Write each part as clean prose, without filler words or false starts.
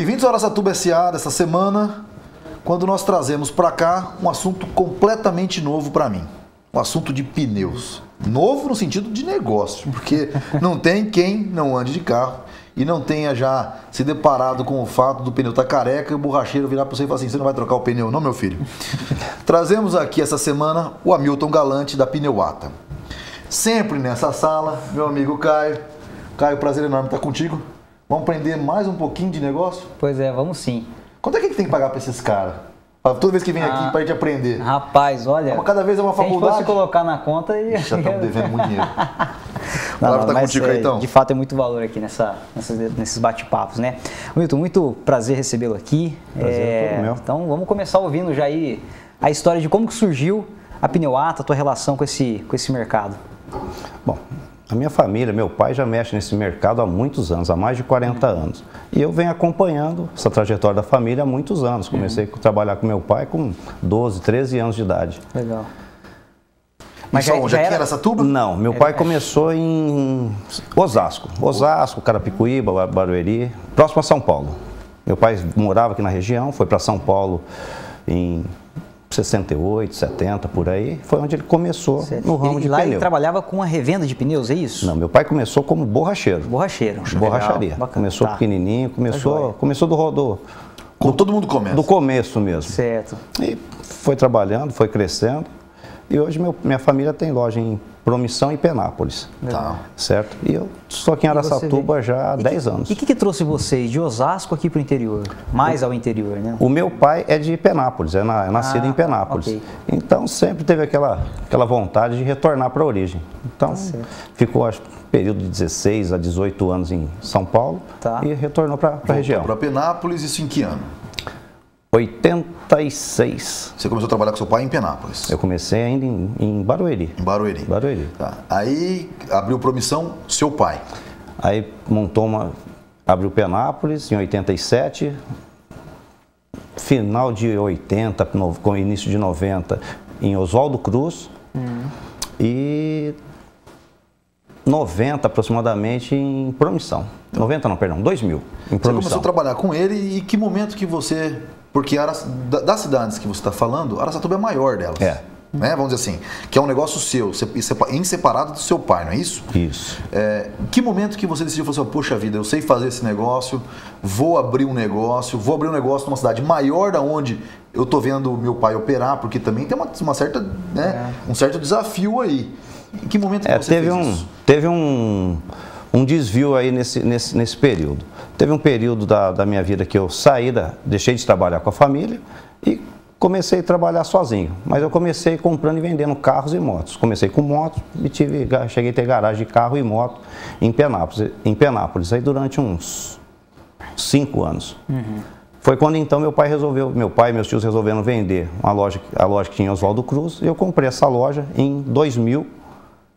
Bem-vindos ao Araçatuba SA dessa semana, quando nós trazemos para cá um assunto completamente novo para mim. Um assunto de pneus. Novo no sentido de negócio, porque não tem quem não ande de carro e não tenha já se deparado com o fato do pneu estar careca e o borracheiro virar para você e falar assim: você não vai trocar o pneu não, meu filho? Trazemos aqui essa semana o Hamilton Galante da Pneuata. Sempre nessa sala, meu amigo Caio. Caio, prazer enorme estar contigo. Vamos aprender mais um pouquinho de negócio? Pois é, vamos sim. Quanto é que tem que pagar para esses caras? Toda vez que vem aqui para a gente aprender. Rapaz, olha... Cada vez é uma faculdade. Se a gente fosse colocar na conta... Já estamos devendo muito dinheiro. Não, tá contigo aí, então. De fato, é muito valor aqui nesses bate-papos, né? Milton, muito prazer recebê-lo aqui. Prazer todo meu. Então, vamos começar ouvindo já aí a história de como que surgiu a Pneuata, a tua relação com esse mercado. Bom, a minha família, meu pai já mexe nesse mercado há muitos anos, há mais de 40 anos. E eu venho acompanhando essa trajetória da família há muitos anos. Comecei a trabalhar com meu pai com 12, 13 anos de idade. Legal. Mas já aqui era Araçatuba? Não, meu pai começou em Osasco, Carapicuíba, Barueri, próximo a São Paulo. Meu pai morava aqui na região, foi para São Paulo em 68, 70, por aí. Foi onde ele começou no ramo de pneu. E lá ele trabalhava com a revenda de pneus, é isso? Não, meu pai começou como borracheiro. Borracheiro. Borracharia. Legal, começou pequenininho, começou do rodô. Como todo mundo começa. Do começo mesmo. Certo. E foi trabalhando, foi crescendo. E hoje minha família tem loja em Promissão e Penápolis. Tá. Certo? E eu estou aqui em Araçatuba já há 10 anos. E o que trouxe vocês de Osasco aqui para o interior? Mais ao interior, né? O meu pai é de Penápolis, é nascido em Penápolis. Okay. Então sempre teve aquela vontade de retornar para a origem. Então ficou, acho, período de 16 a 18 anos em São Paulo e retornou para a região. Para Penápolis, isso em que ano? 86. Você começou a trabalhar com seu pai em Penápolis? Eu comecei ainda em Barueri. Em Barueri. Barueri. Tá. Aí abriu Promissão, seu pai. Aí abriu Penápolis em 87, final de 80, com início de 90 em Oswaldo Cruz e 90 aproximadamente em Promissão. 90 não, perdão, 2000 em Promissão. Você começou a trabalhar com ele e que momento que você... Porque das cidades que você está falando, Araçatuba é a maior delas. É. Né? Vamos dizer assim, que é um negócio seu, em separado do seu pai, não é isso? Isso. Que momento que você decidiu falar assim, poxa vida, eu sei fazer esse negócio, vou abrir um negócio numa cidade maior da onde eu tô vendo meu pai operar, porque também tem uma certa, né, um certo desafio aí. Em que momento que você fez isso? Teve um desvio aí nesse período. Teve um período da minha vida que eu deixei de trabalhar com a família e comecei a trabalhar sozinho. Mas eu comecei comprando e vendendo carros e motos. Comecei com motos e cheguei a ter garagem de carro e moto em Penápolis. Aí durante uns 5 anos. Foi quando então meu pai e meus tios resolveram vender a loja que tinha em Oswaldo Cruz. E eu comprei essa loja em 2000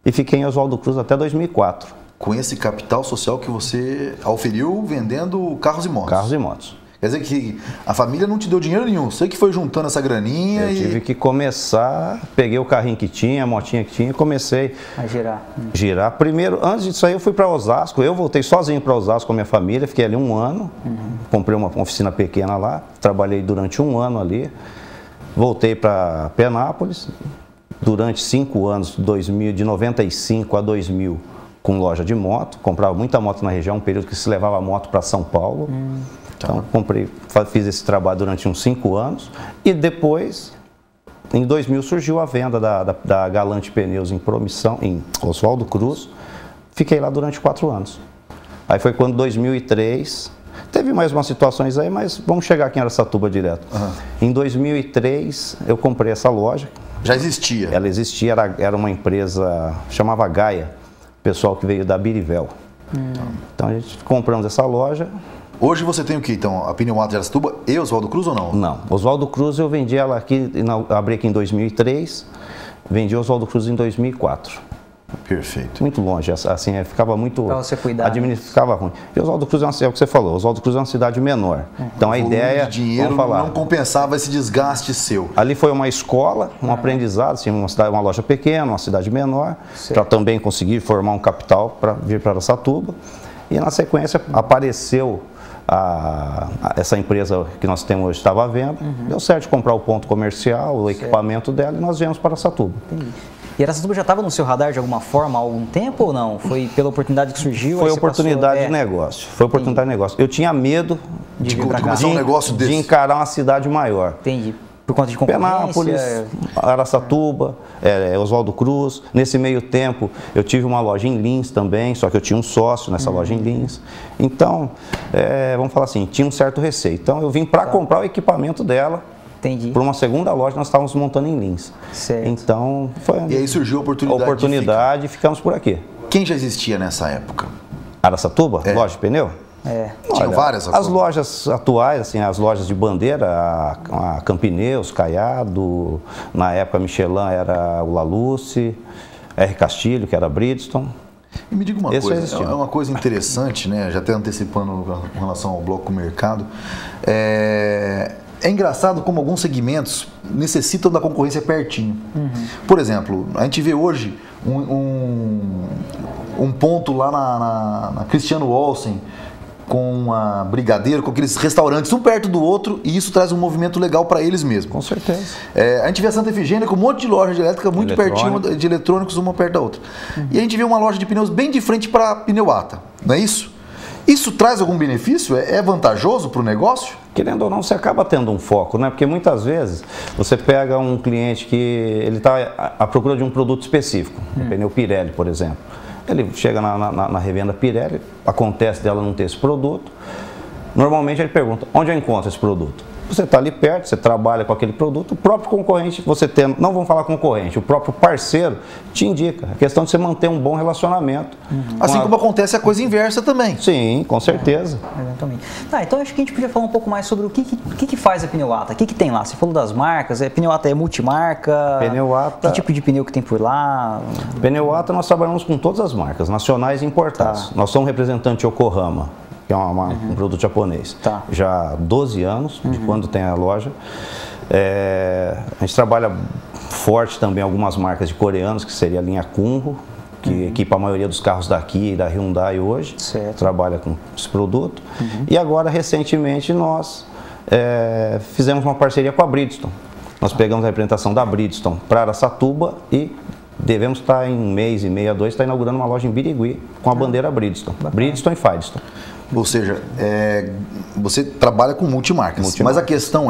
e fiquei em Oswaldo Cruz até 2004. Com esse capital social que você auferiu vendendo carros e motos. Carros e motos. Quer dizer que a família não te deu dinheiro nenhum, você que foi juntando essa graninha Eu tive que começar, peguei o carrinho que tinha, a motinha que tinha e comecei a girar. Primeiro, antes disso aí eu fui para Osasco, eu voltei sozinho para Osasco com a minha família, fiquei ali 1 ano, comprei uma oficina pequena lá, trabalhei durante 1 ano ali, voltei para Penápolis, durante 5 anos, de 95 a 2000, com loja de moto, comprava muita moto na região, um período que se levava a moto para São Paulo. Então fiz esse trabalho durante uns 5 anos e depois, em 2000, surgiu a venda da Galante Pneus em Promissão, em Oswaldo Cruz. Fiquei lá durante 4 anos. Aí foi quando 2003, teve mais umas situações aí, mas vamos chegar aqui em Araçatuba direto. Em 2003 eu comprei essa loja. Já existia? Ela existia, era uma empresa, chamava Gaia. Pessoal que veio da Birivel. Então a gente compramos essa loja. Hoje você tem o que então? A Pneuata de Araçatuba e Oswaldo Cruz ou não? Não. Oswaldo Cruz eu vendi ela aqui, abri aqui em 2003, vendi Oswaldo Cruz em 2004. Perfeito. Muito longe, assim, ficava muito... Para você cuidar. Ficava ruim. E Oswaldo Cruz é o que você falou, Oswaldo Cruz é uma cidade menor. Então a ideia... O dinheiro não compensava esse desgaste seu. Ali foi uma escola, um aprendizado, assim, uma loja pequena, uma cidade menor, para também conseguir formar um capital para vir para Araçatuba. E na sequência apareceu essa empresa que nós temos hoje estava à venda. Deu certo de comprar o ponto comercial, o equipamento dela, e nós viemos para Araçatuba. Entendi. E Araçatuba já estava no seu radar de alguma forma há algum tempo ou não? Foi pela oportunidade que surgiu? Foi oportunidade de negócio. Foi oportunidade de negócio. Eu tinha medo de começar um negócio desse. De encarar uma cidade maior. Entendi. Por conta de concorrência? Penápolis, Araçatuba, Oswaldo Cruz. Nesse meio tempo, eu tive uma loja em Lins também, só que eu tinha um sócio nessa loja em Lins. Então, vamos falar assim, tinha um certo receio. Então, eu vim para comprar o equipamento dela. Entendi. Por uma segunda loja, nós estávamos montando em Lins. Certo. Então, foi... E aí surgiu a oportunidade e ficamos por aqui. Quem já existia nessa época? Araçatuba? Loja de pneu? Tinha várias. As lojas atuais, assim, as lojas de bandeira, a Campineus, Caiado, na época a Michelin era o Laluce, R. Castilho, que era a Bridgestone. E me diga uma coisa, é uma coisa interessante, né? Já até antecipando com relação ao bloco mercado. É engraçado como alguns segmentos necessitam da concorrência pertinho. Por exemplo, a gente vê hoje um ponto lá na Cristiano Olsen com a Brigadeiro, com aqueles restaurantes um perto do outro, e isso traz um movimento legal para eles mesmos. Com certeza. A gente vê a Santa Efigênia com um monte de loja de elétrica muito pertinho de eletrônicos, uma perto da outra. E a gente vê uma loja de pneus bem de frente para a Pneuata, não é isso? Isso traz algum benefício? É vantajoso para o negócio? Querendo ou não, você acaba tendo um foco, né? Porque muitas vezes você pega um cliente que ele está à procura de um produto específico, um pneu Pirelli, por exemplo. Ele chega na revenda Pirelli, acontece dela não ter esse produto. Normalmente ele pergunta, onde eu encontro esse produto? Você está ali perto, você trabalha com aquele produto, o próprio concorrente, você tem, não vamos falar concorrente, o próprio parceiro te indica. A questão de você manter um bom relacionamento. Assim como acontece a coisa inversa também. Sim, com certeza. Exatamente. Então acho que a gente podia falar um pouco mais sobre o que faz a Pneuata, o que tem lá? Você falou das marcas, Pneuata é multimarca? Pneuata... Que tipo de pneu que tem por lá? Pneuata nós trabalhamos com todas as marcas, nacionais e importadas. Nós somos representante Yokohama, que é um produto japonês. Já há 12 anos, de quando tem a loja. A gente trabalha forte também algumas marcas de coreanos, que seria a linha Kunro, que equipa a maioria dos carros daqui e da Hyundai hoje. Trabalha com esse produto. E agora, recentemente, nós fizemos uma parceria com a Bridgestone. Nós pegamos a representação da Bridgestone para Araçatuba e devemos estar em um mês e meio a 2, está inaugurando uma loja em Birigui com a bandeira Bridgestone. Bridgestone e Firestone. Ou seja, você trabalha com multimarcas, mas a questão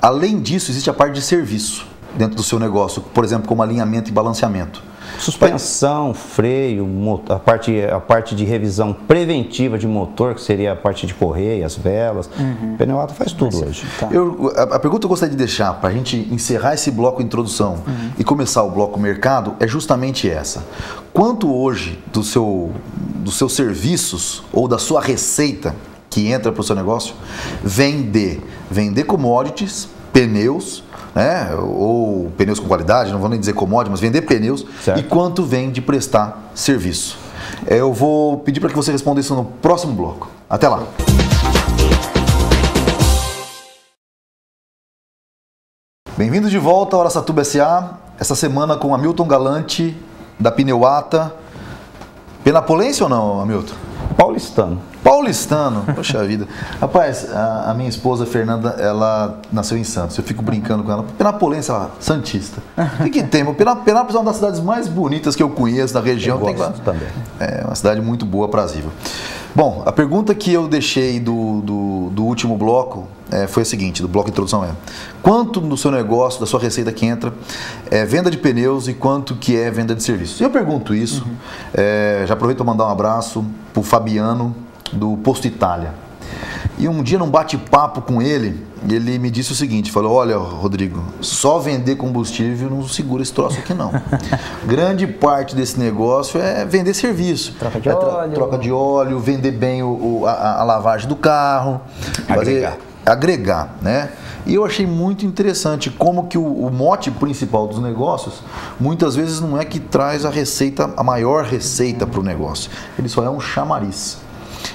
além disso, existe a parte de serviço dentro do seu negócio, por exemplo, como alinhamento e balanceamento. Suspensão, freio, a parte de revisão preventiva de motor, que seria a parte de correia, as velas. Pneuata faz tudo hoje. A pergunta que eu gostaria de deixar para a gente encerrar esse bloco introdução e começar o bloco mercado é justamente essa. Quanto hoje dos seus serviços ou da sua receita que entra para o seu negócio vender commodities, pneus, né? Ou pneus com qualidade, não vou nem dizer commodity, mas vender pneus, e quanto vem de prestar serviço. Eu vou pedir para que você responda isso no próximo bloco. Até lá! Bem-vindo de volta ao Araçatuba SA, essa semana com Hamilton Galante, da Pneuata. Penapolense ou não, Hamilton? Paulistano, poxa vida. Rapaz, a minha esposa Fernanda, ela nasceu em Santos. Eu fico brincando com ela. Penapolense, ela santista. O que tem? Penápolis é uma das cidades mais bonitas que eu conheço da região. Eu gosto também. É uma cidade muito boa, aprazível. Bom, a pergunta que eu deixei do último bloco foi a seguinte, do bloco de introdução quanto no seu negócio, da sua receita que entra, é venda de pneus e quanto que é venda de serviços? Eu pergunto isso, já aproveito para mandar um abraço para o Fabiano, do Posto Itália. E um dia num bate-papo com ele me disse o seguinte, falou, olha Rodrigo, só vender combustível não segura esse troço aqui não. Grande parte desse negócio é vender serviço. Troca de óleo, vender bem a lavagem do carro, agregar, né? E eu achei muito interessante como que o mote principal dos negócios muitas vezes não é que traz a maior receita para o negócio. Ele só é um chamariz.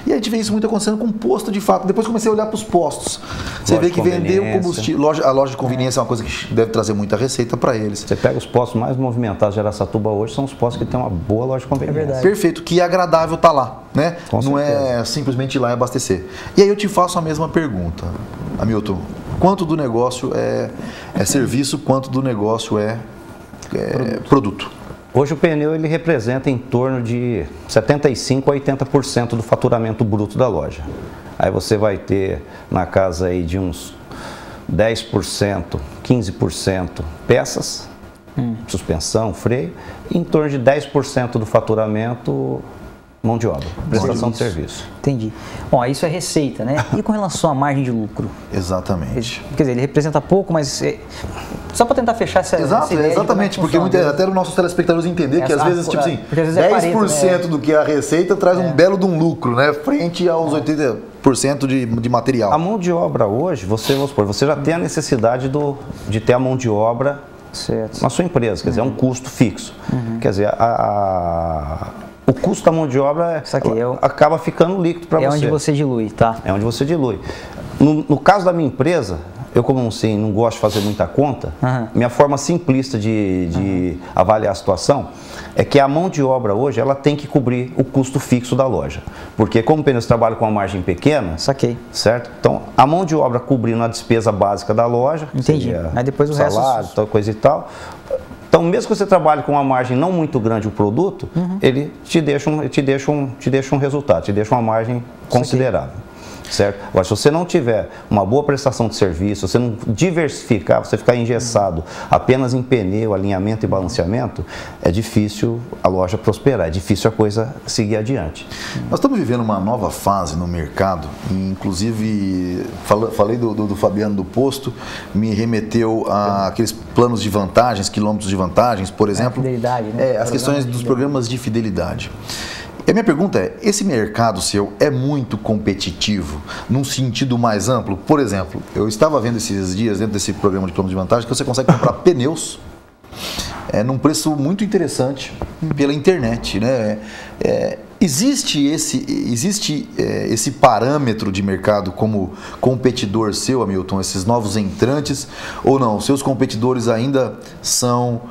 E a gente vê isso muito acontecendo com posto de fato. Depois comecei a olhar para os postos. Você vê que vender o combustível, a loja de conveniência é uma coisa que deve trazer muita receita para eles. Você pega os postos mais movimentados de Araçatuba hoje, são os postos que têm uma boa loja de conveniência. É verdade. Perfeito, que é agradável estar lá, né? Com Não certeza. é simplesmente ir lá e abastecer. E aí eu te faço a mesma pergunta, Hamilton. Quanto do negócio é serviço, quanto do negócio é produto? Hoje o pneu ele representa em torno de 75% a 80% do faturamento bruto da loja. Aí você vai ter na casa aí de uns 10%, 15% peças, suspensão, freio, e em torno de 10% do faturamento mão de obra, prestação de serviço. Entendi. Bom, isso é receita, né? E com relação à margem de lucro? Exatamente. Quer dizer, ele representa pouco, mas só para tentar fechar essa ideia. Exatamente, porque até os nossos telespectadores entender que às vezes, tipo assim, 10% do que é a receita traz um belo de um lucro, né? Frente aos 80% de material. A mão de obra hoje, você já tem a necessidade de ter a mão de obra na sua empresa, quer dizer, é um custo fixo. Quer dizer, o custo da mão de obra acaba ficando líquido para você. É onde você dilui, tá? É onde você dilui. No caso da minha empresa, eu como assim, não gosto de fazer muita conta, minha forma simplista de avaliar a situação é que a mão de obra hoje ela tem que cobrir o custo fixo da loja. Porque como o pneus trabalha com uma margem pequena, certo? Então, a mão de obra cobrindo a despesa básica da loja, entendi. Aí depois o salário, resto... tal coisa e tal. Então, mesmo que você trabalhe com uma margem não muito grande o produto, ele te deixa um resultado, te deixa uma margem considerável. Certo? Agora, se você não tiver uma boa prestação de serviço, se você não diversificar, você ficar engessado apenas em pneu, alinhamento e balanceamento, é difícil a loja prosperar, é difícil a coisa seguir adiante. Nós estamos vivendo uma nova fase no mercado, inclusive falei do Fabiano do Posto, me remeteu a aqueles planos de vantagens, quilômetros de vantagens, por exemplo. Fidelidade, né? As questões dos programas de fidelidade. E a minha pergunta é, esse mercado seu é muito competitivo num sentido mais amplo? Por exemplo, eu estava vendo esses dias dentro desse programa de plano de vantagem que você consegue comprar pneus num preço muito interessante pela internet, né? Existe esse parâmetro de mercado como competidor seu, Hamilton, esses novos entrantes, ou não? Seus competidores ainda são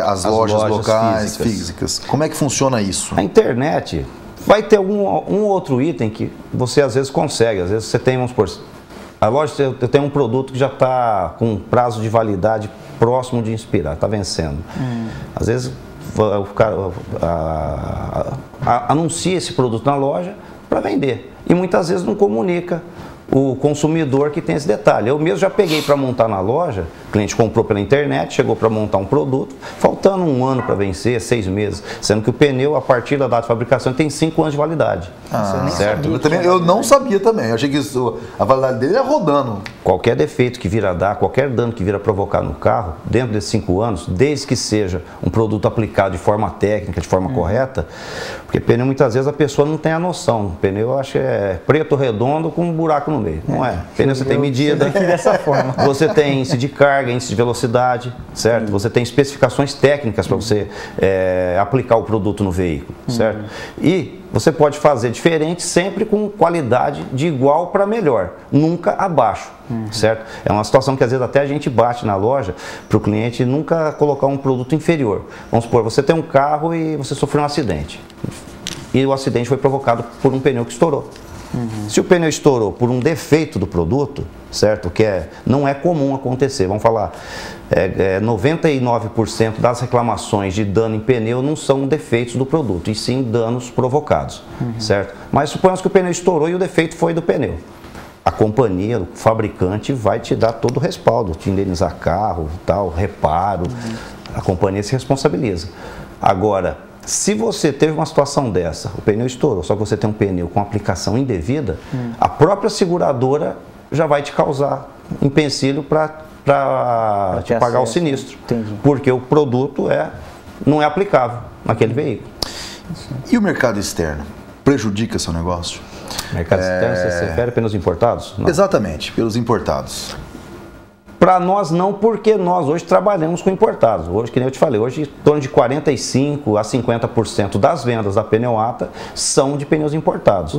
as lojas locais, físicas. Como é que funciona isso? A internet vai ter um outro item que você às vezes consegue, às vezes você tem, vamos supor, a loja tem um produto que já está com um prazo de validade próximo de expirar, está vencendo. Às vezes o cara anuncia esse produto na loja para vender e muitas vezes não comunica o consumidor que tem esse detalhe. Eu mesmo já peguei para montar na loja, o cliente comprou pela internet, chegou para montar um produto, faltando 1 ano para vencer, 6 meses, sendo que o pneu, a partir da data de fabricação, tem 5 anos de validade. Certo? Eu não sabia também, eu achei que a validade dele é rodando. Qualquer defeito que vir a dar, qualquer dano que vir a provocar no carro, dentro desses 5 anos, desde que seja um produto aplicado de forma técnica, de forma correta, porque pneu muitas vezes a pessoa não tem a noção. O pneu eu acho que é preto redondo com um buraco no meio. Não é. Pneu você tem medida, dessa forma. Você tem índice de carga, índice de velocidade, certo? Você tem especificações técnicas para você aplicar o produto no veículo, certo? E você pode fazer diferente sempre com qualidade de igual para melhor, nunca abaixo, certo? É uma situação que às vezes até a gente bate na loja para o cliente nunca colocar um produto inferior. Vamos supor, você tem um carro e você sofreu um acidente. E o acidente foi provocado por um pneu que estourou. Se o pneu estourou por um defeito do produto, certo? Que não é comum acontecer, vamos falar, 99% das reclamações de dano em pneu não são defeitos do produto, e sim danos provocados, certo? Mas suponhamos que o pneu estourou e o defeito foi do pneu. A companhia, o fabricante vai te dar todo o respaldo, te indenizar carro, tal, reparo, a companhia se responsabiliza. Agora, se você teve uma situação dessa, o pneu estourou, só que você tem um pneu com aplicação indevida, a própria seguradora já vai te causar empecilho para te pagar o sinistro. Entendi. Porque o produto não é aplicável naquele veículo. E o mercado externo? Prejudica seu negócio? Mercado externo, você se refere pelos importados? Não. Exatamente, pelos importados. Para nós não, porque nós hoje trabalhamos com importados. Hoje, que nem eu te falei, hoje em torno de 45% a 50% das vendas da Pneuata são de pneus importados.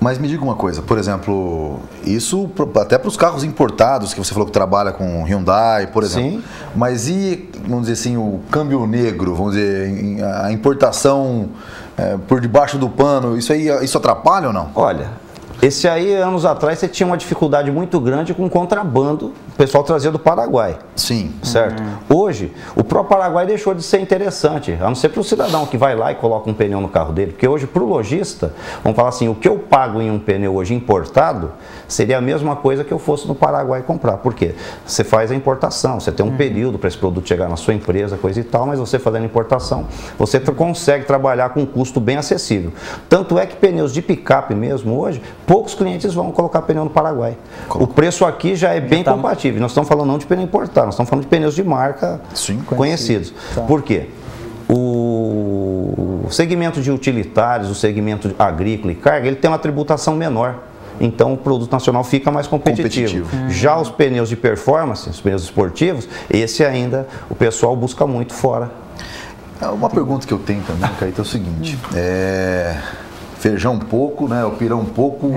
Mas me diga uma coisa, por exemplo, isso até para os carros importados, que você falou que trabalha com Hyundai, por exemplo. Sim. Mas e, vamos dizer assim, o câmbio negro, vamos dizer, a importação por debaixo do pano, isso atrapalha ou não? Olha, esse aí, anos atrás, você tinha uma dificuldade muito grande com contrabando, o pessoal trazia do Paraguai. Sim. Certo? Hoje, o próprio Paraguai deixou de ser interessante, a não ser para o cidadão que vai lá e coloca um pneu no carro dele. Porque hoje, para o lojista, vamos falar assim, o que eu pago em um pneu hoje importado, seria a mesma coisa que eu fosse no Paraguai comprar. Por quê? Você faz a importação, você tem um período para esse produto chegar na sua empresa, coisa e tal, mas você fazendo importação, você consegue trabalhar com um custo bem acessível. Tanto é que pneus de picape mesmo hoje, poucos clientes vão colocar pneu no Paraguai. O preço aqui já é bem compatível. Nós estamos falando não de pneu importado, nós estamos falando de pneus de marca conhecidos. Tá. Por quê? O segmento de utilitários, o segmento agrícola e carga, ele tem uma tributação menor. Então o produto nacional fica mais competitivo. Já os pneus de performance, os pneus esportivos, esse ainda o pessoal busca muito fora. Uma pergunta que eu tenho também, Caíto, é o seguinte. Feijão um pouco, né? O pirão um pouco,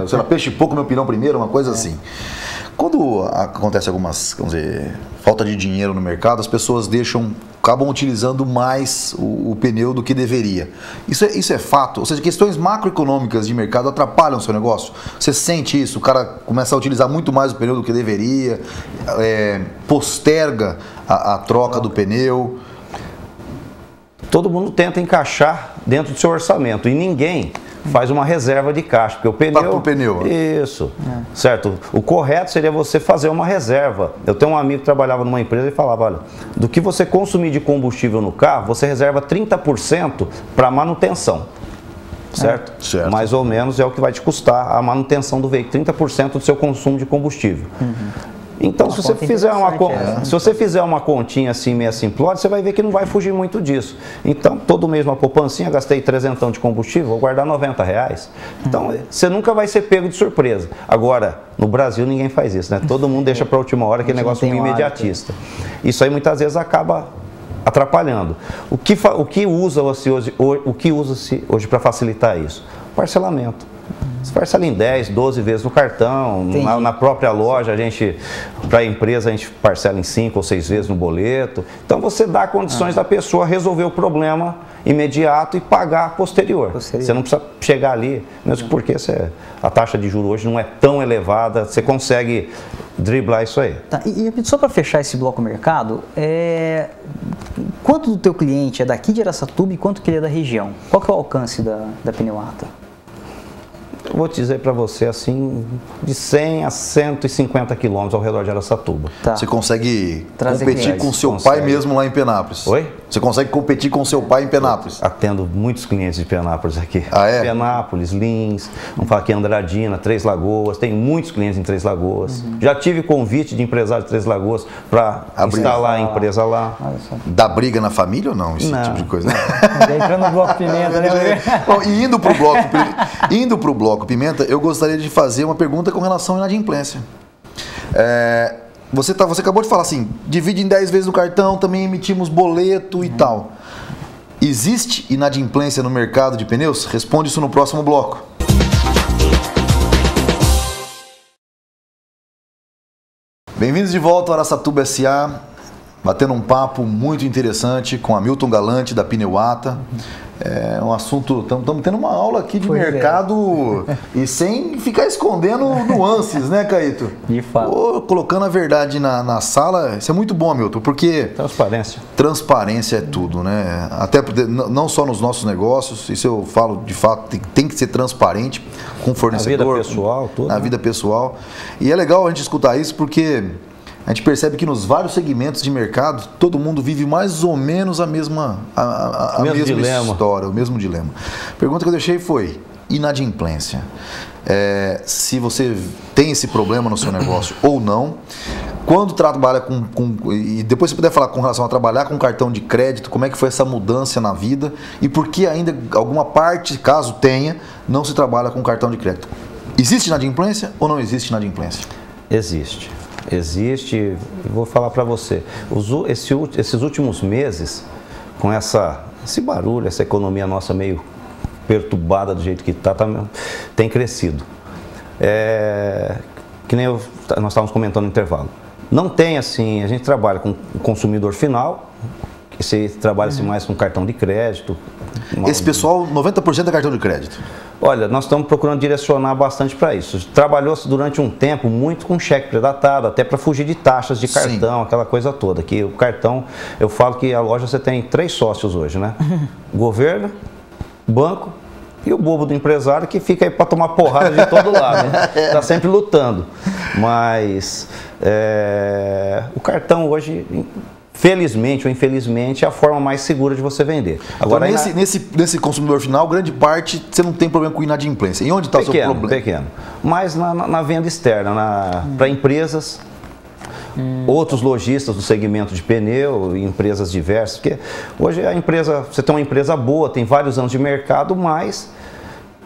sei lá, peixe pouco, meu pirão primeiro, uma coisa assim. Quando acontece algumas, vamos dizer, falta de dinheiro no mercado, as pessoas acabam utilizando mais o pneu do que deveria. Isso é fato? Ou seja, questões macroeconômicas de mercado atrapalham o seu negócio? Você sente isso? O cara começa a utilizar muito mais o pneu do que deveria, posterga a troca do pneu? Todo mundo tenta encaixar dentro do seu orçamento e ninguém faz uma reserva de caixa, porque o pneu... Para o pneu. Isso, certo. O correto seria você fazer uma reserva. Eu tenho um amigo que trabalhava numa empresa e falava, olha, do que você consumir de combustível no carro, você reserva 30% para manutenção. Certo? Certo? Mais ou menos é o que vai te custar a manutenção do veículo, 30% do seu consumo de combustível. Então, se você fizer uma continha assim, meio simplória, você vai ver que não vai fugir muito disso. Então, todo mês uma poupancinha, gastei 300 de combustível, vou guardar R$90. Então, você nunca vai ser pego de surpresa. Agora, no Brasil ninguém faz isso, né? Todo mundo deixa para a última hora, aquele negócio meio imediatista. Isso aí muitas vezes acaba atrapalhando. O que usa-se hoje para facilitar isso? Parcelamento. Você parcela em 10, 12 vezes no cartão, na própria loja, para a empresa, a gente parcela em 5 ou 6 vezes no boleto. Então você dá condições da pessoa resolver o problema imediato e pagar posterior. Você não precisa chegar ali, mesmo porque a taxa de juros hoje não é tão elevada, você consegue driblar isso aí. Tá, e só para fechar esse bloco mercado, quanto do teu cliente é daqui de Araçatuba e quanto que ele é da região? Qual que é o alcance da Pneuata? Eu vou dizer para você assim, de 100 a 150 quilômetros ao redor de Araçatuba. Tá. Você consegue competir com seu pai mesmo lá em Penápolis? Oi? Você consegue competir com seu pai em Penápolis? Atendo muitos clientes de Penápolis aqui. Ah, é? Penápolis, Lins, vamos falar aqui Andradina, Três Lagoas, tem muitos clientes em Três Lagoas. Já tive convite de empresário de Três Lagoas para instalar a empresa lá. Dá briga na família ou não? Esse tipo de coisa? Entrando no Bloco Pimenta, né? Bom, e indo para o Bloco Pimenta, eu gostaria de fazer uma pergunta com relação à inadimplência. Você acabou de falar assim, divide em 10 vezes o cartão, também emitimos boleto e tal. Existe inadimplência no mercado de pneus? Responde isso no próximo bloco. Bem-vindos de volta ao Araçatuba SA, batendo um papo muito interessante com Hamilton Galante da Pneuata. É um assunto, estamos tendo uma aula aqui de mercado e sem ficar escondendo nuances, né, Caíto? De fato. Colocando a verdade na sala, isso é muito bom, Hamilton, porque... Transparência é tudo, né? Até não só nos nossos negócios, isso eu falo de fato, tem que ser transparente com o fornecedor. Na vida pessoal, tudo. Na vida pessoal. E é legal a gente escutar isso porque... A gente percebe que nos vários segmentos de mercado, todo mundo vive mais ou menos a mesma história, o mesmo dilema. A pergunta que eu deixei foi, inadimplência. Se você tem esse problema no seu negócio ou não, quando trabalha e depois você puder falar com relação a trabalhar com cartão de crédito, como é que foi essa mudança na vida e por que ainda alguma parte, caso tenha, não se trabalha com cartão de crédito. Existe inadimplência ou não existe inadimplência? Existe, vou falar para você, esses últimos meses, com esse barulho, essa economia nossa meio perturbada do jeito que está, tem crescido. Que nem nós estávamos comentando no intervalo. Não tem assim, a gente trabalha com o consumidor final, que você trabalha mais com cartão de crédito. Esse pessoal, 90% é cartão de crédito. Olha, nós estamos procurando direcionar bastante para isso. Trabalhou-se durante um tempo muito com cheque predatado, até para fugir de taxas de cartão, aquela coisa toda. Que o cartão, eu falo que a loja você tem 3 sócios hoje, né? Governo, banco e o bobo do empresário que fica aí para tomar porrada de todo lado, né? Está sempre lutando. Mas o cartão hoje, felizmente ou infelizmente, é a forma mais segura de você vender. Agora, então, nesse consumidor final, grande parte, você não tem problema com inadimplência. E onde está o seu problema? Pequeno. Mas na venda externa, para empresas, outros lojistas do segmento de pneu, empresas diversas, porque hoje você tem uma empresa boa, tem vários anos de mercado, mas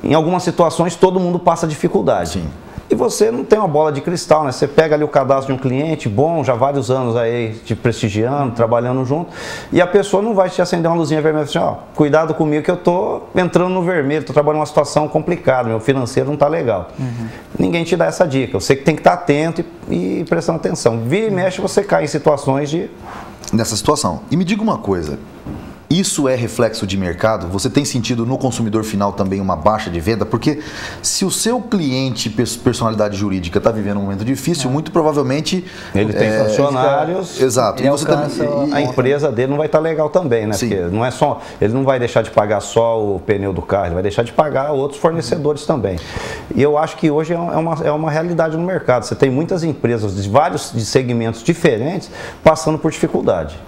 em algumas situações todo mundo passa dificuldade. Sim. E você não tem uma bola de cristal, né? Você pega ali o cadastro de um cliente bom, já vários anos aí te prestigiando, trabalhando junto, e a pessoa não vai te acender uma luzinha vermelha assim, ó, cuidado comigo que eu tô entrando no vermelho, tô trabalhando numa situação complicada, meu financeiro não tá legal. Ninguém te dá essa dica. Você que tem que estar atento e prestando atenção. Vira e mexe, você cai em situações nessa situação. E me diga uma coisa, isso é reflexo de mercado? Você tem sentido no consumidor final também uma baixa de venda? Porque se o seu cliente, personalidade jurídica, está vivendo um momento difícil, muito provavelmente... Ele tem funcionários. Exato. E você a empresa dele não vai estar legal também, né? Sim. Porque não é só, ele não vai deixar de pagar só o pneu do carro, ele vai deixar de pagar outros fornecedores também. E eu acho que hoje é uma realidade no mercado. Você tem muitas empresas de vários segmentos diferentes passando por dificuldade.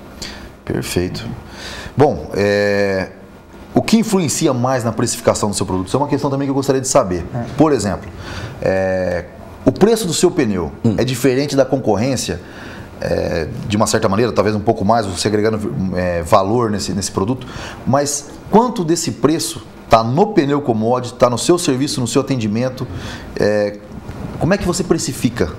Perfeito. Bom, o que influencia mais na precificação do seu produto? Isso é uma questão também que eu gostaria de saber. Por exemplo, o preço do seu pneu é diferente da concorrência, de uma certa maneira, talvez um pouco mais, você agregando valor nesse produto, mas quanto desse preço está no pneu commodity, está no seu serviço, no seu atendimento? Como é que você precifica?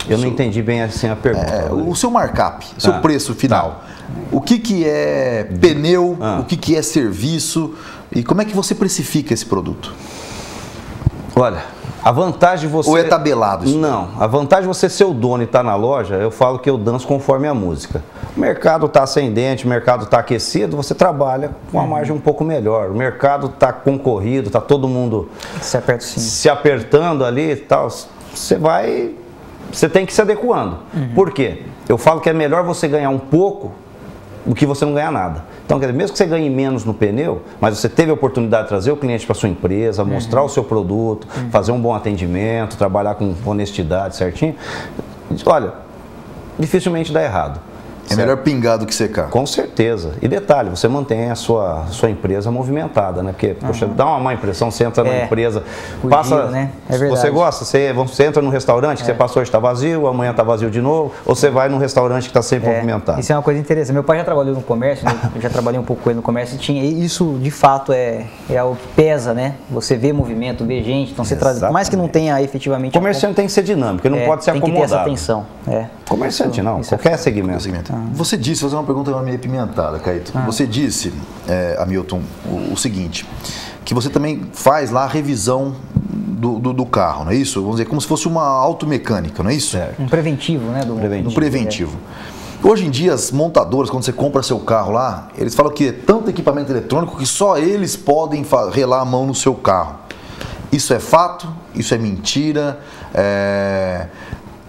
Eu não entendi bem assim a pergunta. O seu markup, o seu preço final. O que é pneu, o que é serviço e como é que você precifica esse produto? Olha, a vantagem de você... Ou é tabelado isso? Não, a vantagem de você ser o dono e estar na loja, eu falo que eu danço conforme a música. O mercado está ascendente, o mercado está aquecido, você trabalha com uma margem um pouco melhor. O mercado está concorrido, está todo mundo se apertando ali e tal. Você tem que se adequando. Por quê? Eu falo que é melhor você ganhar um pouco do que você não ganhar nada. Então, quer dizer, mesmo que você ganhe menos no pneu, mas você teve a oportunidade de trazer o cliente para sua empresa, mostrar o seu produto, fazer um bom atendimento, trabalhar com honestidade certinho, olha, dificilmente dá errado. É melhor pingar do que secar. Com certeza. E detalhe, você mantém a sua empresa movimentada, né? Porque, poxa, dá uma má impressão, você entra na empresa, passa... né? É verdade. Você gosta, você entra num restaurante que você passou hoje está vazio, amanhã está vazio de novo, ou você vai num restaurante que está sempre movimentado. Isso é uma coisa interessante. Meu pai já trabalhou no comércio, né? Eu já trabalhei um pouco com ele no comércio e isso, de fato, é algo que pesa, né? Você vê movimento, vê gente, então você traz... Por mais que não tenha efetivamente... O comerciante tem que ser dinâmico, ele não pode ser acomodado. Tem que ter essa atenção. Comerciante não, qualquer segmento. Você disse, vou fazer uma pergunta meio apimentada, Caíto. Você disse, Hamilton, o seguinte, que você também faz lá a revisão do carro, não é isso? Vamos dizer, como se fosse uma automecânica, não é isso? Um preventivo, né? Um preventivo. Hoje em dia, as montadoras, quando você compra seu carro lá, eles falam que é tanto equipamento eletrônico que só eles podem relar a mão no seu carro. Isso é fato? Isso é mentira?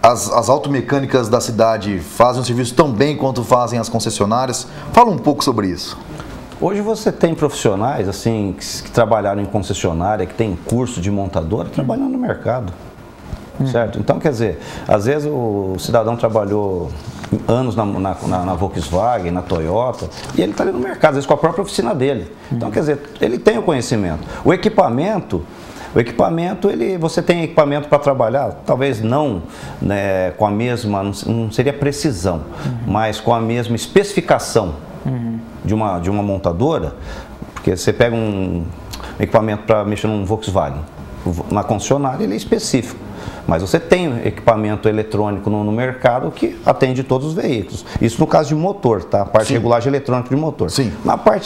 As automecânicas da cidade fazem um serviço tão bem quanto fazem as concessionárias? Fala um pouco sobre isso. Hoje você tem profissionais assim que trabalharam em concessionária, que tem curso de montadora, trabalhando no mercado. Certo? Então, quer dizer, às vezes o cidadão trabalhou anos na Volkswagen, na Toyota, e ele está ali no mercado, às vezes com a própria oficina dele. Então, quer dizer, ele tem o conhecimento. O equipamento, você tem equipamento para trabalhar, talvez não, né, com a mesma, não seria precisão, mas com a mesma especificação de uma montadora, porque você pega um equipamento para mexer num Volkswagen, na concessionária ele é específico. Mas você tem equipamento eletrônico no mercado que atende todos os veículos. Isso no caso de motor, tá? A parte de regulagem eletrônica de motor. Sim.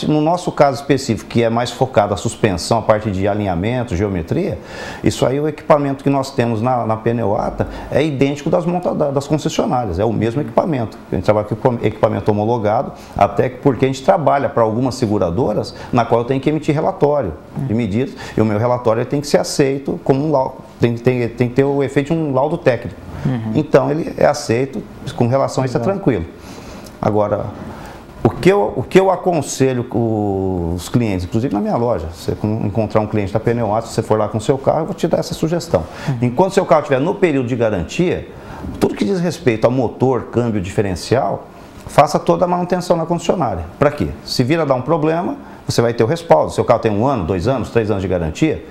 No nosso caso específico, que é mais focado a suspensão, a parte de alinhamento, geometria, isso aí o equipamento que nós temos na Pneuata é idêntico das concessionárias, é o mesmo equipamento. A gente trabalha com equipamento homologado, até porque a gente trabalha para algumas seguradoras na qual eu tenho que emitir relatório de medidas, e o meu relatório tem que ser aceito como um laudo, tem que ter o efeito de um laudo técnico. Então ele é aceito, com relação a isso é tranquilo. Agora, o que eu aconselho os clientes, inclusive na minha loja, você encontrar um cliente da Pneuata, se você for lá com o seu carro, eu vou te dar essa sugestão. Enquanto seu carro estiver no período de garantia, tudo que diz respeito a motor, câmbio, diferencial, faça toda a manutenção na concessionária. Para quê? Se vir a dar um problema, você vai ter o respaldo. Seu carro tem 1 ano, 2 anos, 3 anos de garantia.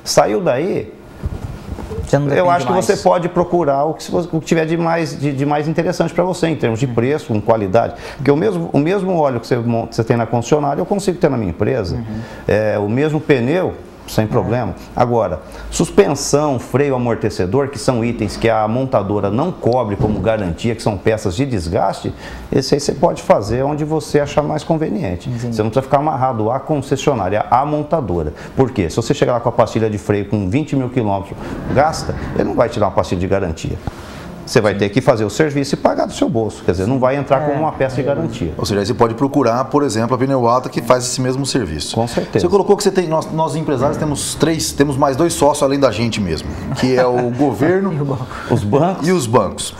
Saiu daí, eu acho que você pode procurar o que tiver de mais interessante para você, em termos de preço, com qualidade. Porque o mesmo óleo que você tem na concessionária, eu consigo ter na minha empresa. O mesmo pneu, sem problema. Agora, suspensão, freio, amortecedor, que são itens que a montadora não cobre como garantia, que são peças de desgaste, esse aí você pode fazer onde você achar mais conveniente. Você não precisa ficar amarrado à concessionária, à montadora. Por quê? Se você chegar lá com a pastilha de freio com 20 mil quilômetros, gasta, ele não vai te dar uma pastilha de garantia. Você vai ter que fazer o serviço e pagar do seu bolso. Quer dizer, não vai entrar como uma peça de garantia. Ou seja, aí você pode procurar, por exemplo, a Pneuata, que faz esse mesmo serviço. Com certeza. Você colocou que nós empresários temos mais 2 sócios além da gente mesmo, que é o governo os bancos. e os bancos.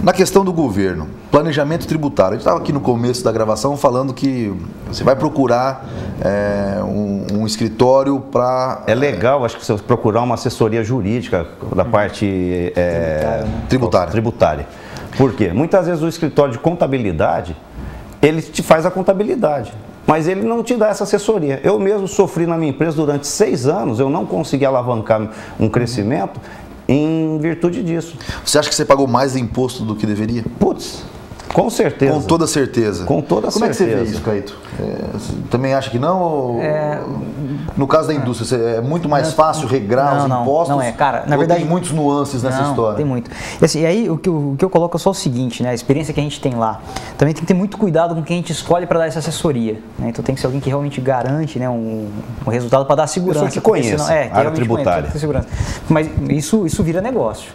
Na questão do governo, planejamento tributário. A gente estava aqui no começo da gravação falando que você vai procurar um escritório para... É legal, acho que você procurar uma assessoria jurídica da parte tributária. Por quê? Muitas vezes o escritório de contabilidade, ele te faz a contabilidade, mas ele não te dá essa assessoria. Eu mesmo sofri na minha empresa durante 6 anos, eu não consegui alavancar um crescimento em virtude disso. Você acha que você pagou mais imposto do que deveria? Putz, com certeza. Com toda certeza. Com toda Como certeza. Como é que você vê isso, Caíto? Também acha que não? Ou... No caso da indústria, é muito mais fácil regrar os impostos? Não é, cara. Na verdade, tem muitos nuances nessa história? Tem muito. E aí, o que eu coloco é só o seguinte, né? A experiência que a gente tem lá. Também tem que ter muito cuidado com quem a gente escolhe para dar essa assessoria. Né? Então tem que ser alguém que realmente garante, né, um resultado para dar segurança. Pessoa que conhece a área tributária. Mas isso vira negócio.